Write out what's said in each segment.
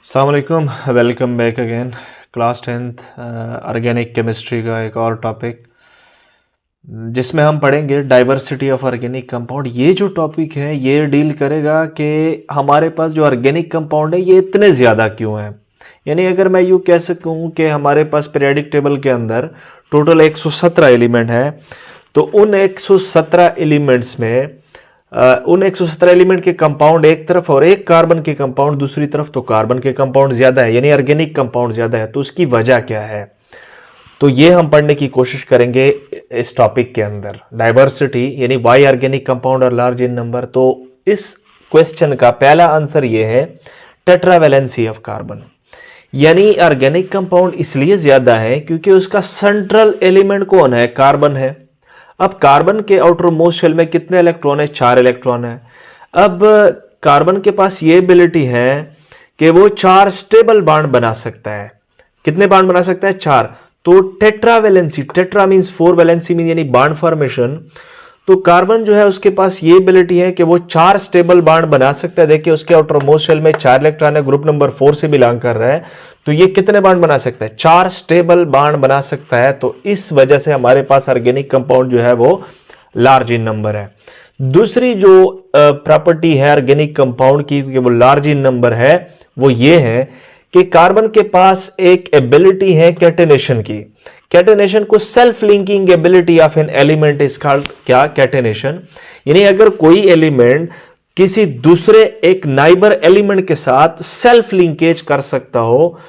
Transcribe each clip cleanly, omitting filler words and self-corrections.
अस्सलाम वालेकुम, welcome back again. Class 10th organic chemistry का एक और टॉपिक जिसमें हम पढ़ेंगे डाइवर्सिटी ऑफ ऑर्गेनिक कंपाउंड। ये जो टॉपिक है ये डील करेगा कि हमारे पास जो ऑर्गेनिक कंपाउंड है ये इतने ज़्यादा क्यों हैं। यानी अगर मैं यूँ कह सकूँ कि हमारे पास पीरियोडिक टेबल के अंदर टोटल 117 एलिमेंट हैं, तो उन 117 एलिमेंट्स में उन 117 एलिमेंट के कंपाउंड एक तरफ और एक कार्बन के कंपाउंड दूसरी तरफ, तो कार्बन के कंपाउंड ज्यादा है यानी ऑर्गेनिक कंपाउंड ज्यादा है। तो उसकी वजह क्या है, तो ये हम पढ़ने की कोशिश करेंगे इस टॉपिक के अंदर। डाइवर्सिटी यानी वाई ऑर्गेनिक कंपाउंड और लार्ज इन नंबर। तो इस क्वेश्चन का पहला आंसर ये है टेट्रावैलेंसी ऑफ कार्बन, यानी ऑर्गेनिक कंपाउंड इसलिए ज्यादा है क्योंकि उसका सेंट्रल एलिमेंट कौन है, कार्बन है। अब कार्बन के आउटर मोस्ट शेल में कितने इलेक्ट्रॉन है, 4 इलेक्ट्रॉन है। अब कार्बन के पास ये एबिलिटी है कि वो 4 स्टेबल बॉन्ड बना सकता है। कितने बॉन्ड बना सकता है, 4। तो tetravalency, tetra means 4, valency mean यानी बॉन्ड फॉर्मेशन। तो कार्बन जो है उसके पास ये एबिलिटी है कि वो 4 स्टेबल बॉन्ड बना सकता है। देखिए उसके आउटर मोस्ट शेल में 4 इलेक्ट्रॉन है, ग्रुप नंबर 4 से बिलोंग कर रहा है। तो ये कितने बॉन्ड बना सकता है, 4 स्टेबल बॉन्ड बना सकता है। तो इस वजह से हमारे पास ऑर्गेनिक कंपाउंड जो है वो लार्ज इन नंबर है। दूसरी जो प्रॉपर्टी है ऑर्गेनिक कंपाउंड की, क्योंकि वो लार्ज इन नंबर है, वो ये है कि कार्बन के पास एक एबिलिटी है कैटेनेशन की। कैटेनेशन को self linking ability of an element is called क्या, कैटेनेशन। यानी अगर कोई एलिमेंट किसी दूसरे एक नाइबर एलिमेंट के साथ सेल्फ लिंकेज कर सकता हो,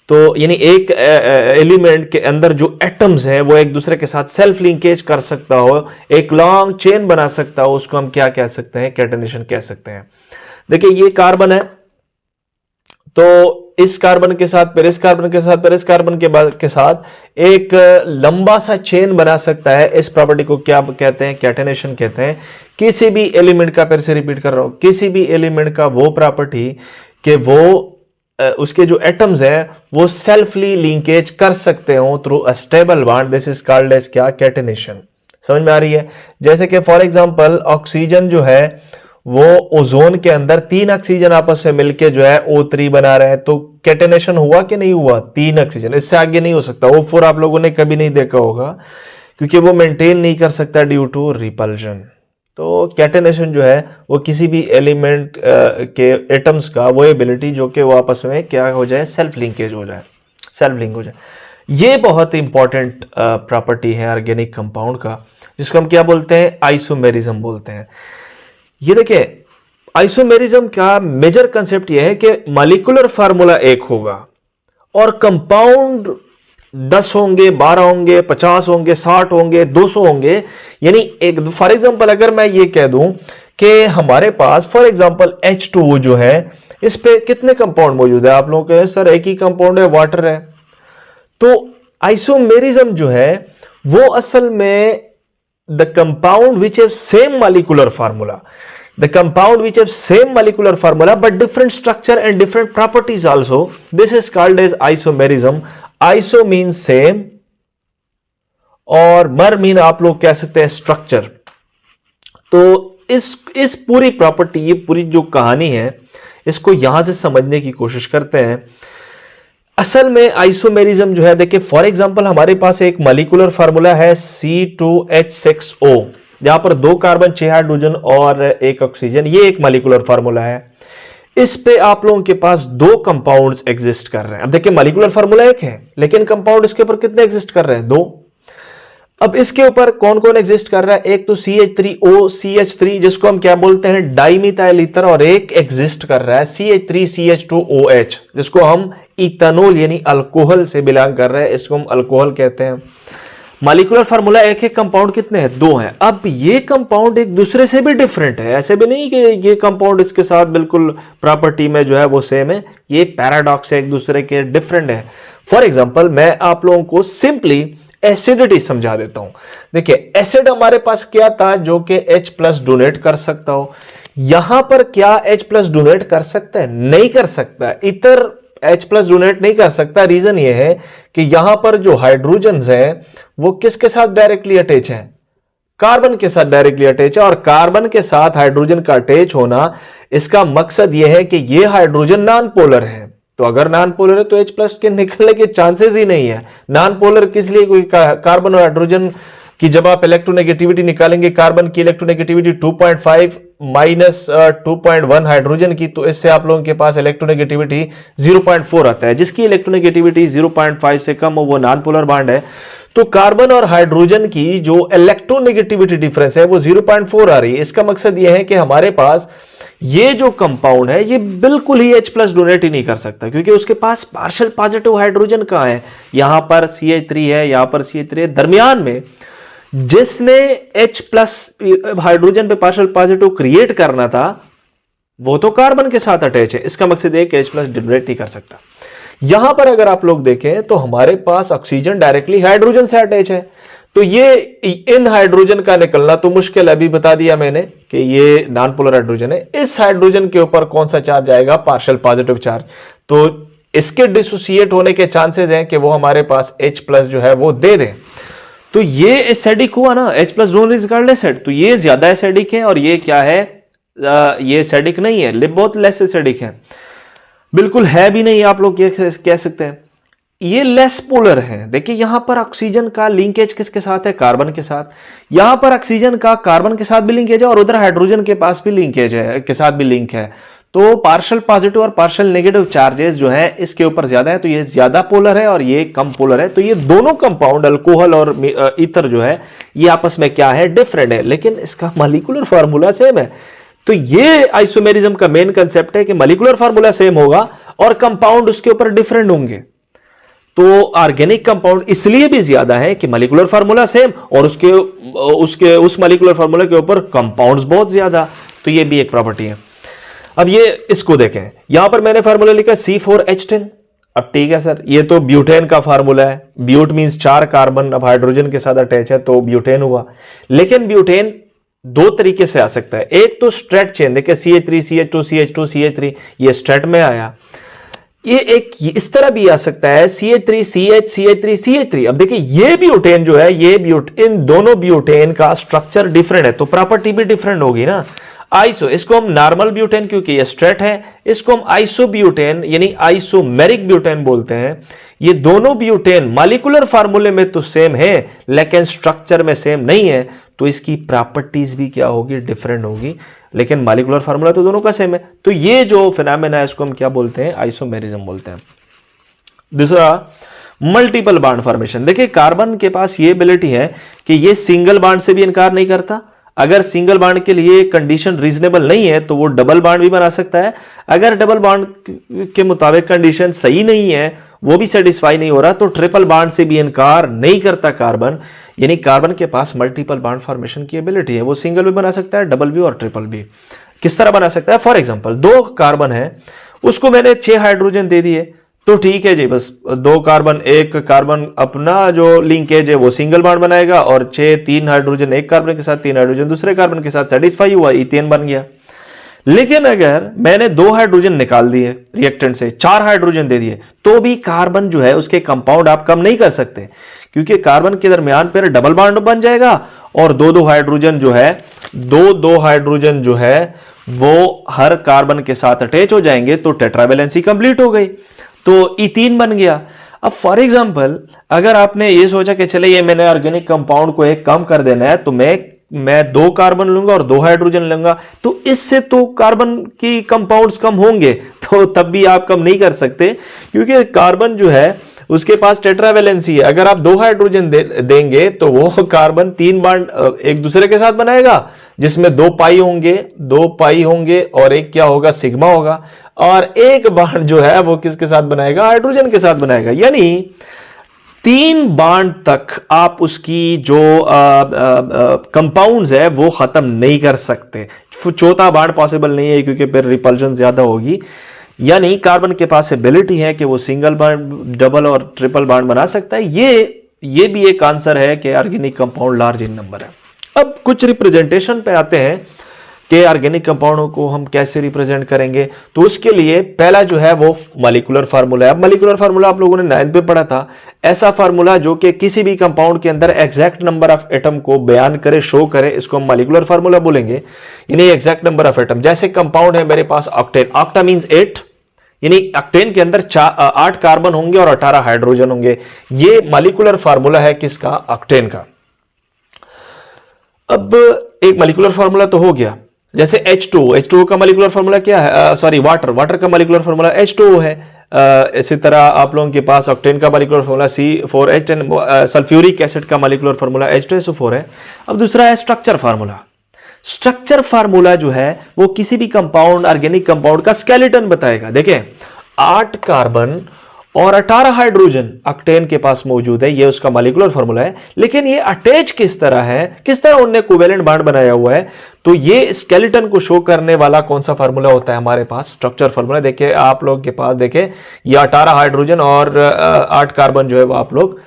तो यानी एक एलिमेंट के अंदर जो एटम्स हैं वो एक दूसरे के साथ सेल्फ लिंकेज कर सकता हो, एक लॉन्ग चेन बना सकता हो, उसको हम क्या कह सकते हैं, कैटेनेशन कह सकते हैं। देखिए ये कार्बन है, तो इस कार्बन के साथ फिर इस कार्बन के साथ फिर इस कार्बन के साथ एक लंबा सा चेन बना सकता है। इस प्रॉपर्टी को क्या कहते हैं, कैटेनेशन कहते हैं। किसी भी एलिमेंट का, फिर से रिपीट कर रहा हूं, किसी भी एलिमेंट का वो प्रॉपर्टी कि वो उसके जो एटम्स हैं वो सेल्फली लिंकेज कर सकते हो through a stable bond, this is called as क्या, कैटेनेशन। समझ में आ रही है। जैसे कि फॉर एग्जांपल ऑक्सीजन जो है वो ओजोन के अंदर 3 ऑक्सीजन आपस में मिलके जो है O3 बना रहे हैं, तो कैटेनेशन हुआ कि नहीं हुआ, 3 ऑक्सीजन, इससे आगे नहीं हो सकता। O4 आप लोगों ने कभी नहीं देखा होगा क्योंकि वो मेंटेन नहीं कर सकता ड्यू टू रिपल्जन। तो कैटेनेशन जो है वो किसी भी एलिमेंट के एटम्स का वो एबिलिटी जो कि वो आपस में क्या हो जाए, सेल्फ लिंकेज हो जाए, सेल्फ लिंक हो जाए। ये बहुत इंपॉर्टेंट प्रॉपर्टी है ऑर्गेनिक कंपाउंड का, जिसको हम क्या बोलते हैं, आइसोमेरिज्म बोलते हैं। ये देखिए आइसोमेरिज्म का मेजर कंसेप्ट ये है कि मॉलिक्यूलर फार्मूला एक होगा और कंपाउंड 10 होंगे, 12 होंगे, 50 होंगे, 60 होंगे, 200 होंगे। यानी एक फॉर एग्जांपल अगर मैं ये कह दूं कि हमारे पास फॉर एग्जांपल H2O जो है इस पे कितने कंपाउंड मौजूद है, आप लोगों के सर एक ही कंपाउंड है, वाटर है। तो आइसोमेरिज्म जो है वो असल में the compound which have same molecular formula, the compound which have same molecular formula but different structure and different properties also, this is called as isomerism. Iso means same और mer mean आप लोग कह सकते हैं structure. तो इस पूरी property, ये पूरी जो कहानी है इसको यहां से समझने की कोशिश करते हैं। असल में आइसोमेरिज्म जो है, देखिए फॉर एग्जांपल हमारे पास एक मॉलिक्यूलर फार्मूला है C2H6O, जहां पर 2 कार्बन, 6 हाइड्रोजन और 1 ऑक्सीजन, ये एक मॉलिक्यूलर फार्मूला है। इस पे आप लोगों के पास 2 कंपाउंड्स एग्जिस्ट कर रहे हैं। अब देखिए मॉलिक्यूलर फार्मूला एक है लेकिन कंपाउंड इसके ऊपर कितने एग्जिस्ट कर रहे हैं, 2। अब इसके ऊपर कौन कौन एग्जिस्ट कर रहा है, एक तो CH3OCH3 जिसको हम क्या बोलते हैं, डाइमिथाइल ईथर, और एक एग्जिस्ट कर रहा है CH3CH2OH जिसको हम इथेनॉल यानी अल्कोहल से बिलोंग कर रहे हैं, इसको हम अल्कोहल कहते हैं। मॉलिक्यूलर फार्मूला एक कंपाउंड कितने हैं, 2 हैं। अब ये कंपाउंड एक दूसरे से भी डिफरेंट है, ऐसे भी नहीं कि ये कंपाउंड इसके साथ बिल्कुल प्रॉपर्टी में जो है वो सेम है, ये पैराडॉक्स है, एक दूसरे के डिफरेंट है। फॉर एग्जांपल मैं आप लोगों को सिंपली एसिडिटी समझा देता हूं। देखिए एसिड हमारे पास क्या था जो कि H+ डोनेट कर सकता हो, यहां पर क्या H+ डोनेट कर सकता है, नहीं कर सकता। इतर H+ डोनेट नहीं कर सकता। रीजन ये है कि यहां पर जो हाइड्रोजन है वो किसके साथ डायरेक्टली अटैच है, कार्बन के साथ डायरेक्टली अटैच है। और कार्बन के साथ हाइड्रोजन का अटैच होना, इसका मकसद यह है कि ये हाइड्रोजन नॉन पोलर है, तो अगर नॉन पोलर है तो H प्लस के निकलने के चांसेस ही नहीं है। नॉन पोलर किस लिए, कोई कार्बन और हाइड्रोजन की जब आप इलेक्ट्रोनेगेटिविटी निकालेंगे, कार्बन की इलेक्ट्रोनेगेटिविटी 2.5 माइनस 2.1 हाइड्रोजन की, तो इससे आप लोगों के पास इलेक्ट्रोनेगेटिविटी 0.4 आता है। जिसकी इलेक्ट्रोनेगेटिविटी 0.5 से कम हो वो नॉन पोलर बॉन्ड है। तो कार्बन और हाइड्रोजन की जो इलेक्ट्रोनेगेटिविटी डिफरेंस है वो 0.4 आ रही है। इसका मकसद यह है कि हमारे पास ये जो कंपाउंड है ये बिल्कुल ही H प्लस डोनेट ही नहीं कर सकता, क्योंकि उसके पास पार्शियल पॉजिटिव हाइड्रोजन कहां है, यहां पर CH3 है, यहां पर CH3 है, दरमियान में जिसने H प्लस हाइड्रोजन पे पार्शियल पॉजिटिव क्रिएट करना था वो तो कार्बन के साथ अटैच है। इसका मकसद है कि H प्लस डोनेट नहीं कर सकता। यहां पर अगर आप लोग देखें तो हमारे पास ऑक्सीजन डायरेक्टली हाइड्रोजन से अटैच है, तो ये इन हाइड्रोजन का निकलना तो मुश्किल है। अभी बता दिया मैंने कि ये नॉन पोलर हाइड्रोजन है। इस हाइड्रोजन के ऊपर कौन सा चार्ज आएगा, पार्शियल पॉजिटिव चार्ज, तो इसके डिसोसिएट होने के चांसेस हैं कि वो हमारे पास H प्लस जो है वो दे दें। तो ये एसिडिक हुआ ना, H plus don't is called acid, तो ये ज्यादा एसिडिक है और ये क्या है, ये एसिडिक नहीं है, बहुत लेस एसिडिक है, बिल्कुल है भी नहीं, आप लोग ये कह सकते हैं। ये लेस पोलर है। देखिए यहां पर ऑक्सीजन का लिंकेज किसके साथ है, कार्बन के साथ। यहां पर ऑक्सीजन का कार्बन के साथ भी लिंकेज है और उधर हाइड्रोजन के पास भी लिंकेज है, के साथ भी लिंक है। तो पार्शियल पॉजिटिव और पार्शियल नेगेटिव चार्जेस जो है इसके ऊपर ज्यादा है, तो ये ज्यादा पोलर है और ये कम पोलर है। तो ये दोनों कंपाउंड अल्कोहल और ईथर जो है ये आपस में क्या है, डिफरेंट है, लेकिन इसका मॉलिक्यूलर फार्मूला सेम है। तो ये आइसोमेरिज्म का मेन कंसेप्ट है कि मॉलिक्यूलर फार्मूला सेम होगा और कंपाउंड उसके ऊपर डिफरेंट होंगे। तो ऑर्गेनिक कंपाउंड इसलिए भी ज्यादा है कि मॉलिक्यूलर फार्मूला सेम और उस मॉलिक्यूलर फार्मूला के ऊपर कंपाउंड्स बहुत ज्यादा। तो ये भी एक प्रॉपर्टी है। अब ये इसको देखें, यहां पर मैंने फार्मूला लिखा C4H10। अब ठीक है सर, ये तो ब्यूटेन का फार्मूला है। ब्यूट मींस 4 कार्बन, अब हाइड्रोजन के साथ अटैच है तो ब्यूटेन हुआ। लेकिन ब्यूटेन दो तरीके से आ सकता है। एक तो स्ट्रेट चेन, देखिए CH3 CH2 CH2 CH3, ये स्ट्रेट में आया। ये एक इस तरह भी आ सकता है CH3 CH CH3 CH3। अब देखिए ये ब्यूटेन जो है, ये इन दोनों ब्यूटेन का स्ट्रक्चर डिफरेंट है तो प्रॉपर्टी भी डिफरेंट होगी ना। आइसो, इसको हम नॉर्मल ब्यूटेन क्योंकि ये स्ट्रेट है, इसको हम आइसो ब्यूटेन यानी आइसोमेरिक ब्यूटेन बोलते हैं। ये दोनों ब्यूटेन मॉलिक्यूलर फार्मूले में तो सेम है लेकिन स्ट्रक्चर में सेम नहीं है, तो इसकी प्रॉपर्टीज भी क्या होगी, डिफरेंट होगी, लेकिन मॉलिक्यूलर फार्मूला तो दोनों का सेम है। तो ये जो फिनोमेना है इसको हम क्या बोलते हैं, आइसोमेरिज्म बोलते हैं। दूसरा मल्टीपल बॉन्ड फॉर्मेशन। देखिए कार्बन के पास ये एबिलिटी है कि ये सिंगल बॉन्ड से भी इनकार नहीं करता। अगर सिंगल बॉन्ड के लिए कंडीशन रीजनेबल नहीं है तो वो डबल बॉन्ड भी बना सकता है। अगर डबल बॉन्ड के मुताबिक कंडीशन सही नहीं है, वो भी सेटिस्फाई नहीं हो रहा, तो ट्रिपल बॉन्ड से भी इनकार नहीं करता कार्बन। यानी कार्बन के पास मल्टीपल बॉन्ड फॉर्मेशन की एबिलिटी है। वो सिंगल भी बना सकता है, डबल भी और ट्रिपल भी। किस तरह बना सकता है, फॉर एग्जांपल 2 कार्बन है, उसको मैंने 6 हाइड्रोजन दे दिए तो ठीक है जी, बस 2 कार्बन, एक कार्बन अपना जो लिंकेज है वो सिंगल बॉन्ड बनाएगा और 3 हाइड्रोजन एक कार्बन के साथ, 3 हाइड्रोजन दूसरे कार्बन के साथ सेटिस्फाई हुआ, इथेन बन गया। लेकिन अगर मैंने 2 हाइड्रोजन निकाल दिए रिएक्टेंट से, 4 हाइड्रोजन दे दिए, तो भी कार्बन जो है उसके कंपाउंड आप कम नहीं कर सकते, क्योंकि कार्बन के दरमियान पर डबल बॉन्ड बन जाएगा और 2-2 हाइड्रोजन जो है, 2-2 हाइड्रोजन जो है वो हर कार्बन के साथ अटैच हो जाएंगे, तो टेट्रावैलेंसी कंप्लीट हो गई, तो इथीन बन गया। अब फॉर एग्जांपल अगर आपने ये सोचा कि चले ये मैंने ऑर्गेनिक कंपाउंड को एक कम कर देना है, तो मैं 2 कार्बन लूंगा और 2 हाइड्रोजन लूंगा, तो इससे तो कार्बन की कंपाउंड्स कम होंगे, तो तब भी आप कम नहीं कर सकते, क्योंकि कार्बन जो है उसके पास टेट्रावैलेंसी है। अगर आप 2 हाइड्रोजन देंगे तो वो कार्बन 3 बॉन्ड एक दूसरे के साथ बनाएगा, जिसमें 2 पाई होंगे और एक क्या होगा, सिग्मा होगा, और एक बॉन्ड जो है वो किसके साथ बनाएगा, हाइड्रोजन के साथ बनाएगा। यानी 3 बॉन्ड तक आप उसकी जो कंपाउंड्स है वो खत्म नहीं कर सकते। चौथा बॉन्ड पॉसिबल नहीं है क्योंकि फिर रिपल्शन ज्यादा होगी। यानी कार्बन के पास एबिलिटी है कि वो सिंगल बॉन्ड, डबल और ट्रिपल बॉन्ड बना सकता है। ये भी एक आंसर है कि organic compound large in number है। अब कुछ रिप्रेजेंटेशन पे आते हैं कि ऑर्गेनिक कंपाउंडों को हम कैसे रिप्रेजेंट करेंगे। तो उसके लिए पहला जो है वो मॉलिक्यूलर फार्मूला है। अब मॉलिक्यूलर फार्मूला आप लोगों ने 9th में पढ़ा था, ऐसा फार्मूला जो कि किसी भी कंपाउंड के अंदर एग्जैक्ट नंबर ऑफ एटम को बयान करे, शो करे, इसको हम मॉलिक्यूलर फार्मूला बोलेंगे। यानी एग्जैक्ट नंबर ऑफ एटम, जैसे कंपाउंड है मेरे पास ऑक्टेन, ऑक्टा मींस 8, यानी ऑक्टेन के अंदर 8 कार्बन होंगे और 18 हाइड्रोजन होंगे। ये मॉलिक्यूलर फार्मूला है किसका? ऑक्टेन का। अब एक मॉलिक्यूलर फार्मूला तो हो गया, जैसे H2 का मॉलिक्यूलर फार्मूला क्या है? सॉरी, वाटर का मॉलिक्यूलर फार्मूला H2O है। इसी तरह आप लोगों के पास ऑक्टेन का molecular formula C4H10, sulphuric acid का मॉलिक्यूलर फार्मूला H2SO4 है। अब दूसरा है स्ट्रक्चर फार्मूला। स्ट्रक्चर फार्मूला जो है वो किसी भी कंपाउंड, ऑर्गेनिक कंपाउंड का स्केलेटन बताएगा। देखें, 8 कार्बन और 18 हाइड्रोजन ऑक्टेन के पास मौजूद है, ये उसका मॉलिक्यूलर फार्मूला है। लेकिन ये अटैच किस तरह है, किस तरह उन्होंने कोवेलेंट बॉन्ड बनाया हुआ है, तो ये स्केलेटन को शो करने वाला कौन सा फार्मूला होता है हमारे पास? Structure formula. देखिए आप लोग के पास, देखें ये 18 हाइड्रोजन और 8 कार्बन जो है वो आप लोग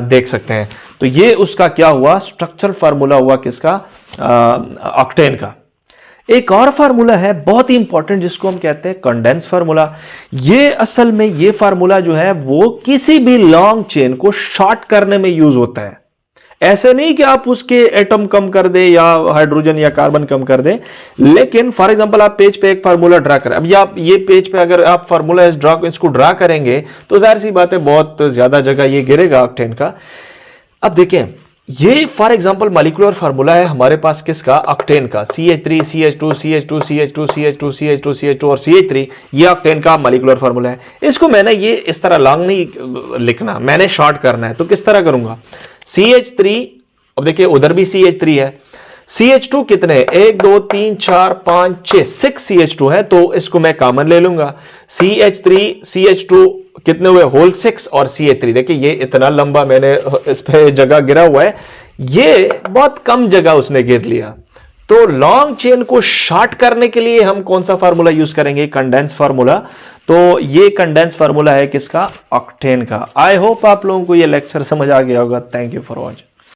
देख सकते हैं। तो ये उसका क्या हुआ? स्ट्रक्चर फार्मूला हुआ किसका? ऑक्टेन का। एक और फार्मूला है बहुत ही इंपॉर्टेंट, जिसको हम कहते हैं कंडेंस फार्मूला। ये असल में ये फार्मूला जो है वो किसी भी लॉन्ग चेन को शॉर्ट करने में यूज होता है। ऐसे नहीं कि आप उसके एटम कम कर दे या हाइड्रोजन या कार्बन कम कर दे, लेकिन फॉर एग्जांपल आप पेज पे एक फार्मूला ड्रा करें। अब आप ये पेज पे अगर आप फार्मूला इसको ड्रा करेंगे तो जाहिर सी बात है बहुत ज्यादा जगह ये गिरेगा ऑक्टेन का। अब देखें, ये फॉर एग्जांपल मॉलिक्यूलर फार्मूला है हमारे पास किसका? ऑक्टेन का। CH3 CH2 CH2 CH2 CH2 CH2 CH2 और CH3, ये ऑक्टेन का मॉलिक्यूलर फार्मूला है। इसको मैंने ये इस तरह लॉन्ग नहीं लिखना, मैंने शॉर्ट करना है। तो किस तरह करूंगा? CH3, अब देखिए उधर भी CH3 है। CH2 कितने? 1 2 3 4 5 6 CH2 है, तो इसको मैं कॉमन ले लूंगा। CH3 CH2 कितने हुए? होल 6 और CH3। देखिए ये इतना लंबा मैंने इस पे जगह गिरा हुआ है, ये बहुत कम जगह उसने घेर लिया। तो लॉन्ग चेन को शॉर्ट करने के लिए हम कौन सा फार्मूला यूज करेंगे? Condense formula. तो ये कंडेंस फार्मूला है किसका? ऑक्टेन का। आई होप आप लोगों को ये लेक्चर समझ आ गया होगा। Thank you for watching.